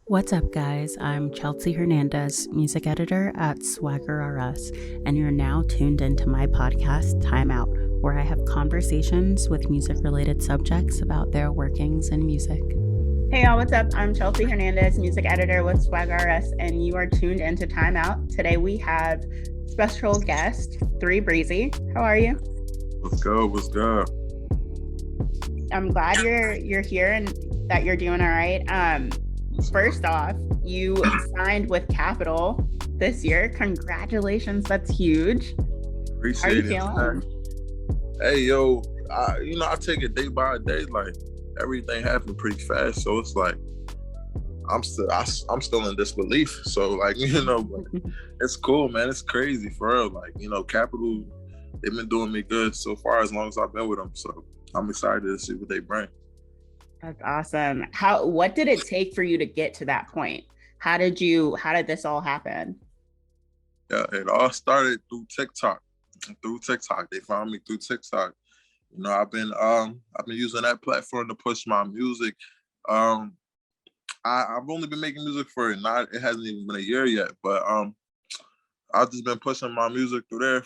What's up, guys? I'm Chelsea Hernandez, music editor at Swagger RS, and you're now tuned into my podcast, Time Out, where I have conversations with music-related subjects about their workings in music. Hey y'all, what's up? I'm Chelsea Hernandez, music editor with Swagger RS, and you are tuned into Time Out. Today we have special guest 3Breezy. How are you? What's good? What's good? I'm glad you're here and that you're doing all right. First off, you signed with Capitol this year. Congratulations, that's huge. Appreciate How are you it. feeling? Hey, yo, I take it day by day. Like everything happened pretty fast, so it's like I'm still in disbelief. So like it's cool, man. It's crazy for real. Like Capitol, they've been doing me good so far as long as I've been with them. So I'm excited to see what they bring. That's awesome. What did it take for you to get to that point? How did this all happen? Yeah, it all started through TikTok. They found me through TikTok. I've been using that platform to push my music. I've only been making music for it hasn't even been a year yet, but I've just been pushing my music through there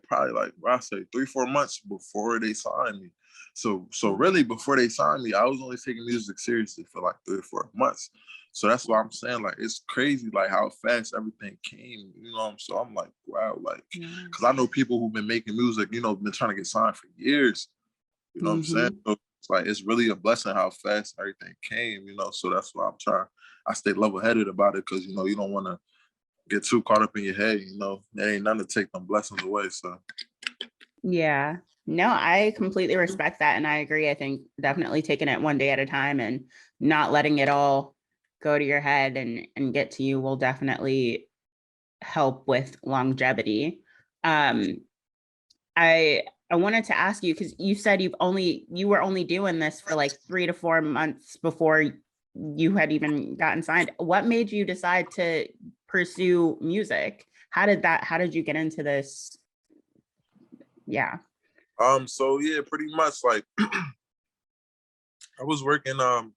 probably I say 3-4 months before they signed me. So really before they signed me, I was only taking music seriously for like 3 or 4 months. So that's why I'm saying like it's crazy like how fast everything came. So I'm like, wow, like because I know people who've been making music, been trying to get signed for years. You know what I'm saying? So it's like it's really a blessing how fast everything came. So that's why I stay level-headed about it because you don't want to get too caught up in your head. There ain't nothing to take them blessings away. So yeah. No, I completely respect that. And I agree. I think definitely taking it one day at a time and not letting it all go to your head and get to you will definitely help with longevity. I wanted to ask you, because you said you were only doing this for like 3 to 4 months before you had even gotten signed. What made you decide to pursue music? How did you get into this? Yeah. So yeah, pretty much like I was working I'm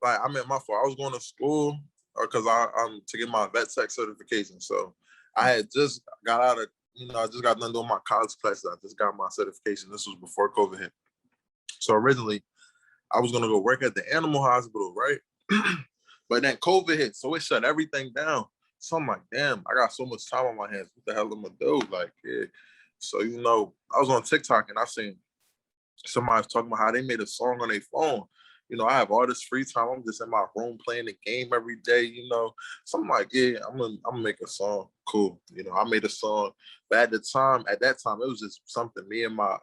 at my fault. I was going to school because I'm to get my vet tech certification. So I had just got out of I just got done doing my college classes. I just got my certification. This was before COVID hit. So originally I was gonna go work at the animal hospital, right? But then COVID hit, so it shut everything down. So I'm like, damn, I got so much time on my hands. What the hell am I gonna do? Like, yeah. So I was on TikTok and I seen somebody talking about how they made a song on their phone. I have all this free time. I'm just in my room playing the game every day. So I'm like, yeah, I'm gonna make a song. Cool. I made a song, but at that time, it was just something me and my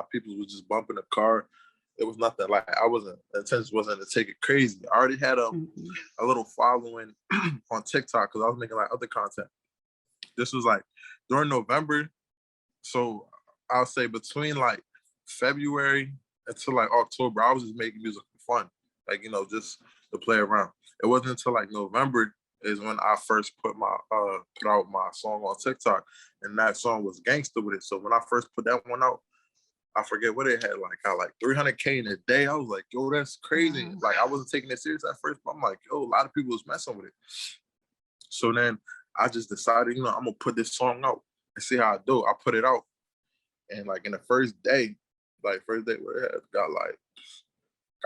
people was just bumping the car. It was nothing like the intention wasn't to take it crazy. I already had a little following on TikTok because I was making like other content. This was like during November, so I'll say between like February until like October, I was just making music for fun, just to play around. It wasn't until like November is when I first put out my song on TikTok, and that song was Gangsta with it. So when I first put that one out, I forget what it had, like I like 300K in a day. I was like, yo, that's crazy. Wow. Like I wasn't taking it serious at first, but I'm like, yo, a lot of people was messing with it. So then I just decided, I'm gonna put this song out and see how I do. I put it out, and like in the first day where it had got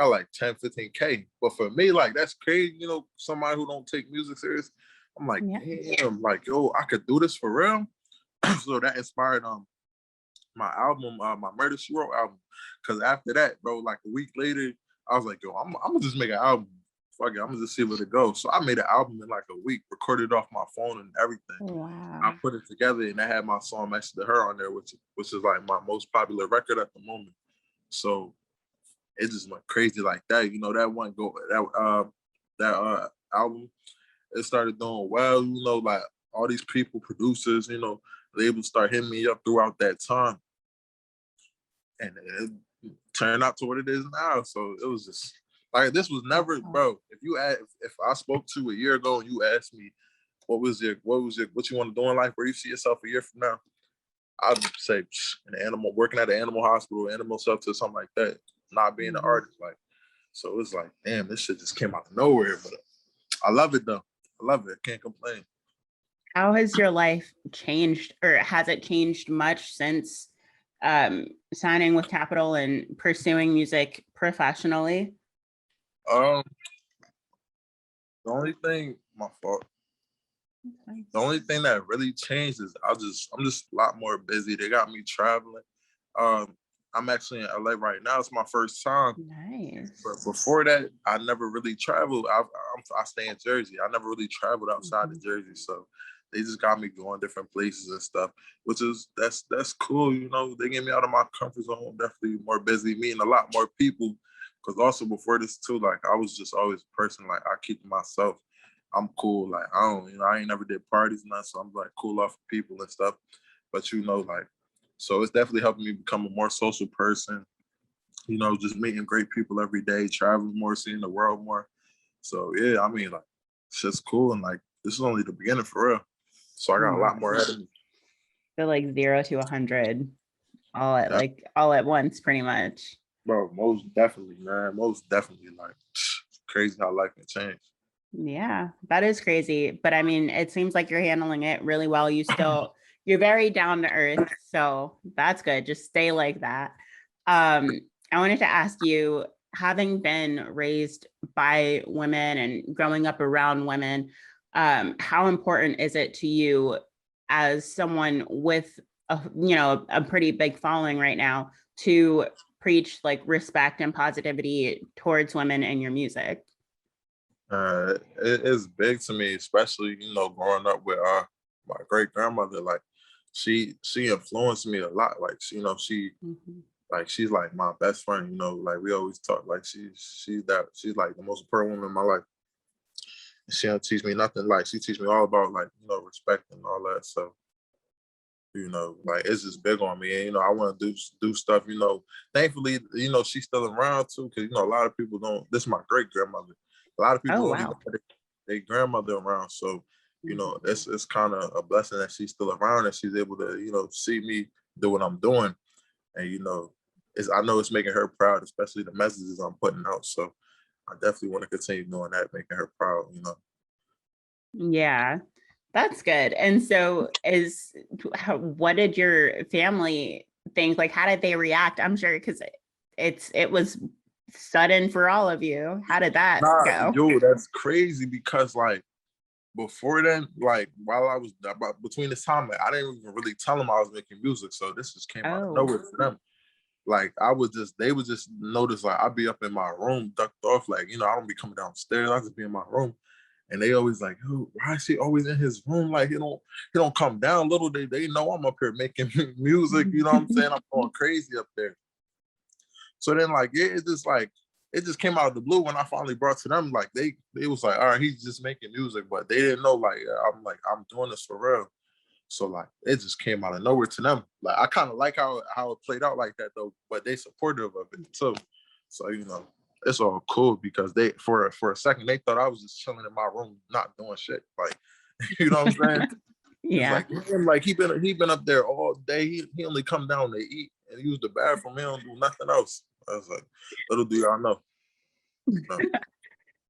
like 10, 15K. But for me, like that's crazy, somebody who don't take music serious. I'm like, damn, like yo, I could do this for real. So that inspired my album, my Murder She Wrote album. Cause after that, bro, like a week later, I was like, yo, I'm gonna just make an album. Fuck it, I'm gonna just see where it goes. So I made an album in like a week, recorded it off my phone and everything. Wow. I put it together and I had my song next to her on there, which is like my most popular record at the moment. So it just went crazy like that. That album, it started doing well. Like all these people, producers, labels start hitting me up throughout that time, and it turned out to what it is now. So it was just like this was never, bro. If I spoke to you a year ago and you asked me what you want to do in life, where you see yourself a year from now, I'd say working at an animal hospital, animal shelter, something like that. Not being an artist, like so it's like, damn, this shit just came out of nowhere. But I love it though. I love it. Can't complain. How has your life changed, or has it changed much since signing with Capitol and pursuing music professionally? Um, the only thing, my fault. The only thing that really changed is I'm just a lot more busy. They got me traveling. I'm actually in LA right now. It's my first time. Nice. But before that, I never really traveled. I stay in Jersey. I never really traveled outside of Jersey. So they just got me going different places and stuff, which is that's cool. You know, they get me out of my comfort zone. Definitely more busy, meeting a lot more people. Because also before this too, like I was just always a person like I keep to myself. I'm cool. Like I ain't never did parties and nothing, so I'm like cool off of people and stuff. But like, so it's definitely helping me become a more social person. You know, just meeting great people every day, traveling more, seeing the world more. So yeah, I mean, like, it's just cool, and like this is only the beginning for real. So I got a lot more ahead of me. So like 0 to 100, Yeah. all at once, pretty much. Bro, most definitely, man. Most definitely, like, crazy how life can change. Yeah, that is crazy. But I mean, it seems like you're handling it really well. You're very down to earth. So that's good. Just stay like that. I wanted to ask you, having been raised by women and growing up around women, how important is it to you as someone with a pretty big following right now to preach like respect and positivity towards women in your music? It is big to me, especially growing up with my great grandmother. Like she influenced me a lot. Like she's like my best friend. Like we always talk. Like she's like the most important woman in my life. She don't teach me nothing. Like she teach me all about like respect and all that. So like it's just big on me. And I want to do stuff. Thankfully, she's still around too. Because a lot of people don't. This is my great grandmother. A lot of people don't even have their grandmother around. So it's kind of a blessing that she's still around and she's able to see me do what I'm doing. And I know it's making her proud, especially the messages I'm putting out. So I definitely want to continue doing that, making her proud. Yeah, that's good. And so what did your family think? Like, how did they react? I'm sure because it was sudden for all of you. How did that go? Yo, that's crazy because like before then, like while I was between this time, like, I didn't even really tell them I was making music. So this just came out of nowhere for them. Like they would just notice like I'd be up in my room, ducked off, like I don't be coming downstairs. I just be in my room. And they always like, oh, why is he always in his room? Like he don't come down. Little they know I'm up here making music. You know what I'm saying? I'm going crazy up there. So then like it just came out of the blue when I finally brought to them. Like they was like, all right, he's just making music, but they didn't know I'm doing this for real. So like it just came out of nowhere to them. Like I kind of like how it played out like that though, but they supportive of it too. So it's all cool because they for a second they thought I was just chilling in my room, not doing shit. Like you know what I'm saying? Yeah. It's like he been up there all day. He only come down to eat and use the bathroom. He don't do nothing else. I was like, little do y'all know.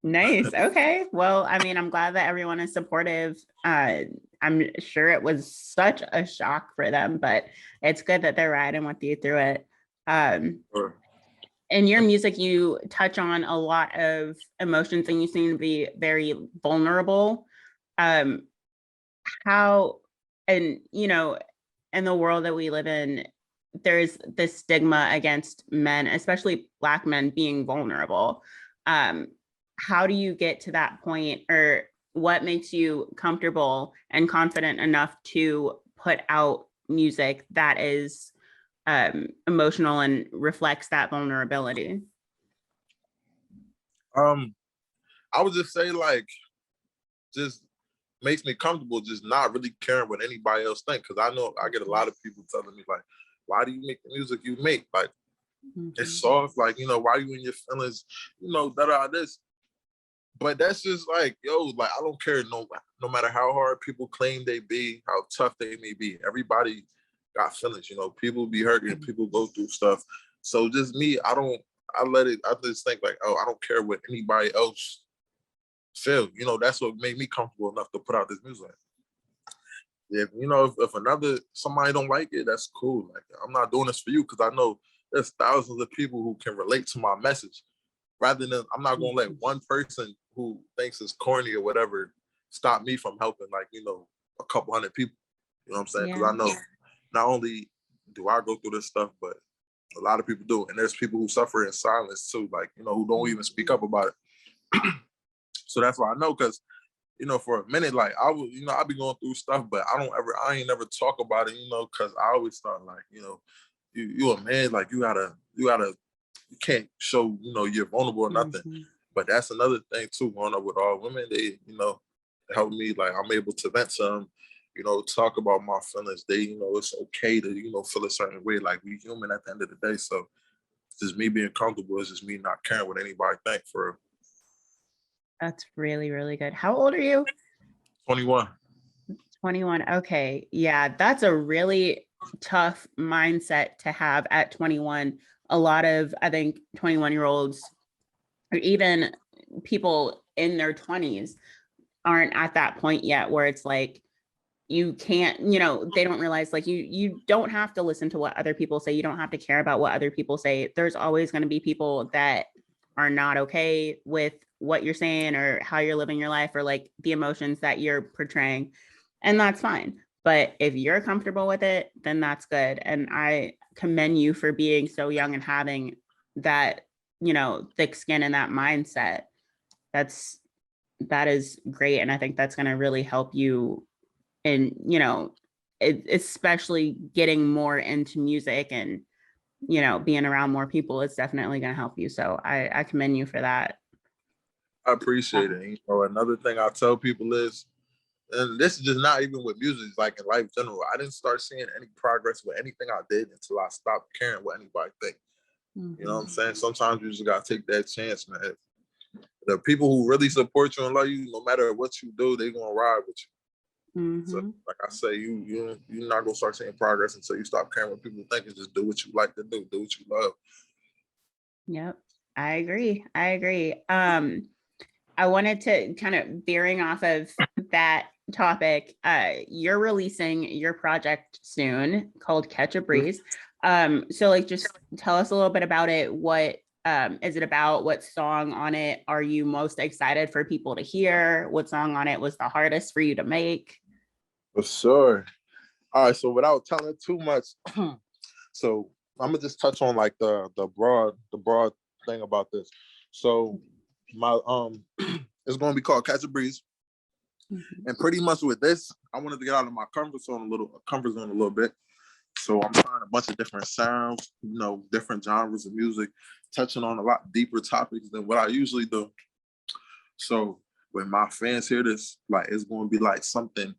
Nice. Okay. Well, I mean, I'm glad that everyone is supportive. I'm sure it was such a shock for them, but it's good that they're riding with you through it. Sure. In your music, you touch on a lot of emotions and you seem to be very vulnerable. How, and in the world that we live in, there's this stigma against men, especially Black men, being vulnerable. How do you get to that point, or what makes you comfortable and confident enough to put out music that is emotional and reflects that vulnerability? I would just say like just makes me comfortable just not really caring what anybody else think, because I know I get a lot of people telling me like, why do you make the music you make? Like it's soft, like why you in your feelings, this. But that's just like, like I don't care no matter how hard people claim they be, how tough they may be. Everybody got feelings, people be hurting, people go through stuff. So just me, I just think like, oh, I don't care what anybody else feel. You know, that's what made me comfortable enough to put out this music. If if somebody don't like it, that's cool. Like, I'm not doing this for you because I know there's thousands of people who can relate to my message. Rather than, I'm not gonna let one person who thinks it's corny or whatever stop me from helping, like, a couple hundred people. You know what I'm saying? Because I know not only do I go through this stuff, but a lot of people do. And there's people who suffer in silence too, like, who don't even speak up about it. So that's why I know, because, for a minute, like, I be going through stuff, but I ain't never talk about it, because I always thought, like, you a man, like, you can't show, you're vulnerable or nothing. Mm-hmm. But that's another thing too, growing up with all women, they, help me, like, I'm able to vent some, talk about my feelings. They, it's okay to, feel a certain way, like, we human at the end of the day. So it's just me being comfortable. It's just me not caring what anybody think, for real. That's really, really good. How old are you? 21. 21. Okay. Yeah, that's a really tough mindset to have at 21. A lot of, I think, 21-year-olds or even people in their 20s aren't at that point yet where it's like, you can't, they don't realize, like, you don't have to listen to what other people say. You don't have to care about what other people say. There's always going to be people that are not okay with what you're saying or how you're living your life or, like, the emotions that you're portraying. And that's fine. But if you're comfortable with it, then that's good. And I commend you for being so young and having that, thick skin and that mindset. That is great. And I think that's going to really help you in, especially getting more into music and, being around more people is definitely going to help you. So I commend you for that. I appreciate it. Another thing I tell people is, and this is just not even with music, like in life general, I didn't start seeing any progress with anything I did until I stopped caring what anybody think. Mm-hmm. You know what I'm saying? Sometimes you just got to take that chance, man. The people who really support you and love you, no matter what you do, they're going to ride with you. Mm-hmm. So, like I say, you're not going to start seeing progress until you stop caring what people think and just do what you like to do what you love. Yep, I agree. I wanted to kind of veering off of that topic. You're releasing your project soon called Catch a Breeze. So, like, just tell us a little bit about it. What is it about? What song on it are you most excited for people to hear? What song on it was the hardest for you to make? For sure. All right. So without telling too much, so I'm gonna just touch on, like, the broad thing about this. So my it's gonna be called Catch a Breeze. Mm-hmm. And pretty much with this, I wanted to get out of my comfort zone a little bit. So I'm trying a bunch of different sounds, different genres of music, touching on a lot deeper topics than what I usually do. So when my fans hear this, like, it's going to be like something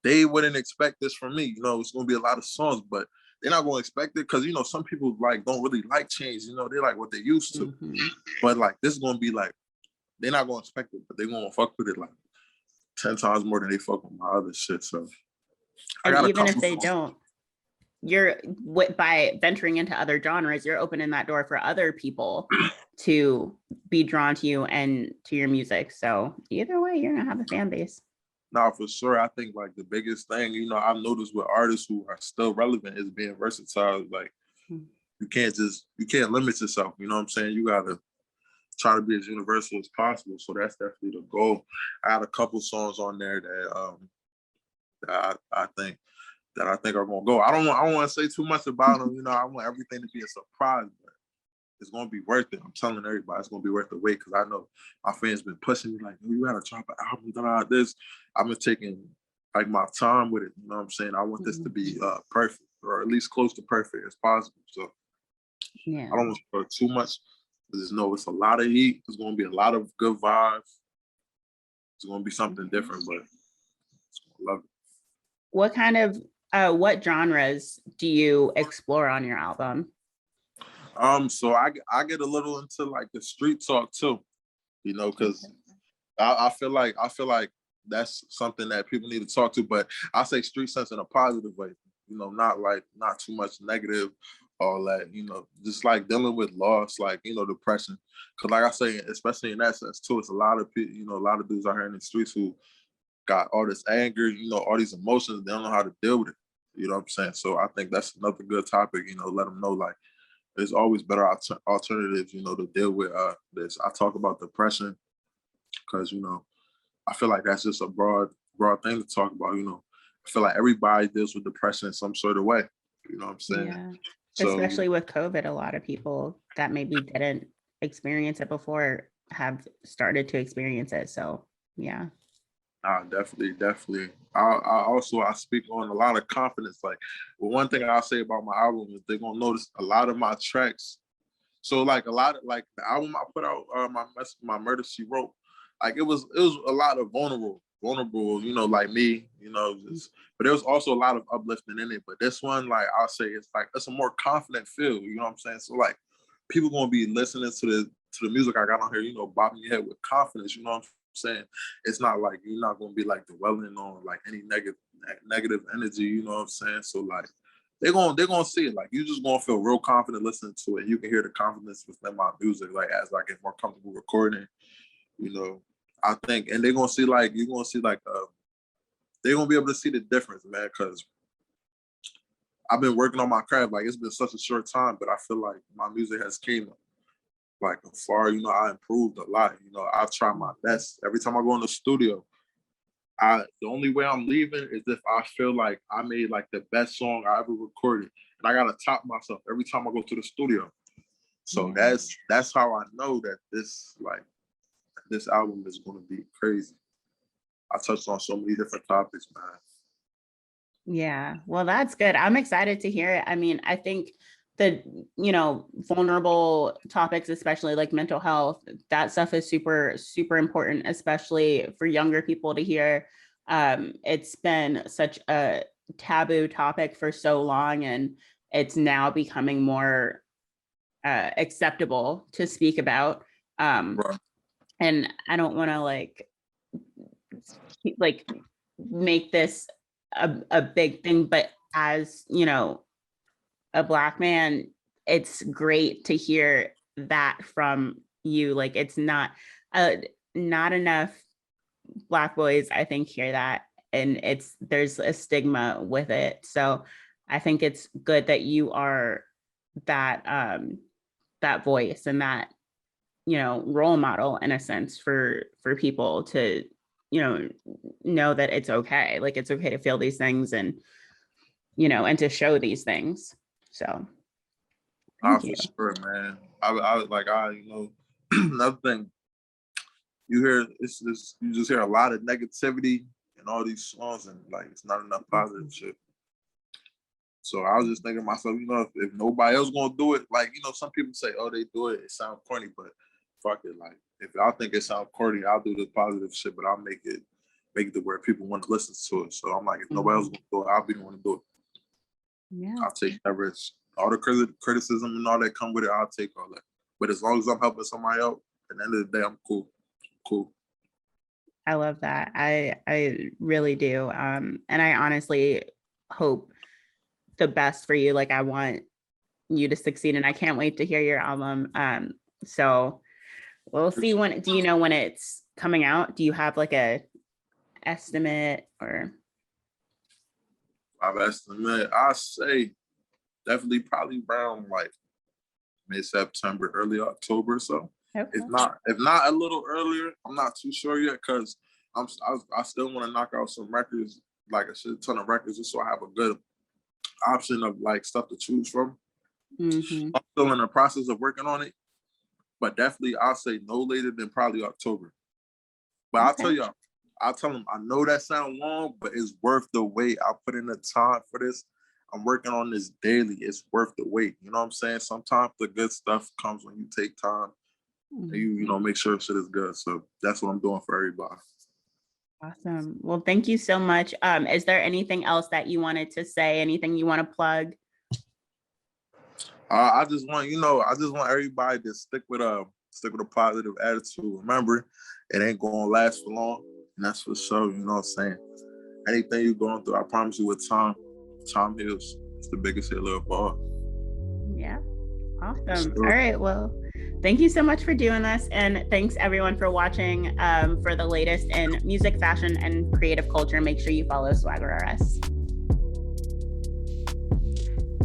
they wouldn't expect this from me. It's going to be a lot of songs, but they're not going to expect it because, some people, like, don't really like change. They like what they're used to. Mm-hmm. But, like, this is going to be like, they're not going to expect it, but they're going to fuck with it like 10 times more than they fuck with my other shit. So, and even if they don't, by venturing into other genres, you're opening that door for other people to be drawn to you and to your music. So either way, you're gonna have a fan base. No, for sure. I think, like, the biggest thing, I've noticed with artists who are still relevant is being versatile. Like, you can't limit yourself. You know what I'm saying? You gotta try to be as universal as possible. So that's definitely the goal. I had a couple songs on there that I think are gonna go. I don't want to say too much about them. I want everything to be a surprise, but it's gonna be worth it. I'm telling everybody, it's gonna be worth the wait, because I know my fans been pushing me, like, you gotta drop an album, this. I've been taking, like, my time with it. You know what I'm saying? I want this to be perfect, or at least close to perfect as possible. So yeah, I don't want to talk too much. Just know it's a lot of heat. There's gonna be a lot of good vibes. It's gonna be something different, but it's gonna love it. What kind of what genres do you explore on your album? So I get a little into, like, the street talk too, because I feel like that's something that people need to talk to. But I say street sense in a positive way, not too much negative all that, just like dealing with loss, like, depression. Cause like I say, especially in that sense too, it's a lot of people, a lot of dudes out here in the streets who got all this anger, all these emotions, they don't know how to deal with it. You know what I'm saying? So I think that's another good topic, let them know like there's always better alternatives, to deal with this. I talk about depression because, I feel like that's just a broad thing to talk about, I feel like everybody deals with depression in some sort of way. You know what I'm saying? Yeah. So, especially with COVID, a lot of people that maybe didn't experience it before have started to experience it. So yeah. definitely. I speak on a lot of confidence. Like, well, one thing I'll say about my album is they're gonna notice a lot of my tracks. So like a lot of like the album I put out, my Murder She Wrote, like it was a lot of vulnerable, like me, but there was also a lot of uplifting in it. But this one, like I'll say, it's a more confident feel. You know what I'm saying? So like people gonna be listening to the music I got on here, bobbing your head with confidence. You know what I'm saying? It's not like you're not gonna be like dwelling on like any negative energy. You know what I'm saying? So like they're gonna see it. Like you just gonna feel real confident listening to it. You can hear the confidence within my music, like as I get more comfortable recording. I think, and they're gonna see like they're gonna be able to see the difference, man. Because I've been working on my craft. Like it's been such a short time, but I feel like my music has came like far. I improved a lot. I try my best every time I go in the studio. The only way I'm leaving is if I feel like I made like the best song I ever recorded, and I gotta top myself every time I go to the studio. So that's how I know that this album is gonna be crazy. I touched on so many different topics, man. Yeah, well, that's good. I'm excited to hear it. I mean, I think the, vulnerable topics, especially like mental health, that stuff is super, super important, especially for younger people to hear. It's been such a taboo topic for so long, and it's now becoming more acceptable to speak about. Right. And I don't want to like make this a big thing, but as a Black man, it's great to hear that from you. Like it's not enough Black boys, I think, hear that, and there's a stigma with it. So I think it's good that you are that voice and that role model in a sense for people to know that it's okay. Like it's okay to feel these things and and to show these things. So thank you. For sure, man. Another thing you hear, you just hear a lot of negativity in all these songs, and like it's not enough positive shit. So I was just thinking to myself, if nobody else gonna do it, like some people say, oh, they do it, it sounds corny, but fuck it, like if y'all think it sounds corny, I'll do the positive shit, but I'll make it to where people want to listen to it. So I'm like, if nobody else gonna do it, I'll be the one to do it. Yeah, I'll take that risk. All the criticism and all that come with it, I'll take all that. But as long as I'm helping somebody out, at the end of the day, I'm cool. I love that. I really do. And I honestly hope the best for you. Like I want you to succeed, and I can't wait to hear your album. So we'll see do you know when it's coming out? Do you have like a estimate or? I've estimated, I say definitely probably around like mid-September, early October. So Okay. if not a little earlier, I'm not too sure yet, because I still want to knock out some records, like a shit ton of records, just so I have a good option of like stuff to choose from. Mm-hmm. I'm still in the process of working on it, but definitely I'll say no later than probably October. But Okay. I'll tell them, I know that sounds long, but it's worth the wait. I put in the time for this. I'm working on this daily. It's worth the wait. You know what I'm saying? Sometimes the good stuff comes when you take time. Mm-hmm. You make sure shit is good. So that's what I'm doing for everybody. Awesome. Well, thank you so much. Is there anything else that you wanted to say? Anything you want to plug? I just want everybody to stick with a positive attitude. Remember, it ain't gonna last for long, and that's for sure. You know what I'm saying? Anything you're going through, I promise you, with time heals. It's the biggest healer of all. Awesome. Sure. All right. Well, thank you so much for doing this. And thanks everyone for watching. For the latest in music, fashion, and creative culture, make sure you follow Swagger RS.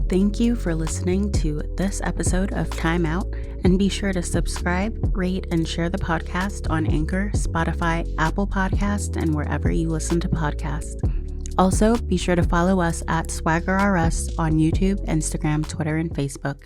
Thank you for listening to this episode of Time Out, and be sure to subscribe, rate, and share the podcast on Anchor, Spotify, Apple Podcasts, and wherever you listen to podcasts. Also, be sure to follow us at Swagger RS on YouTube, Instagram, Twitter, and Facebook.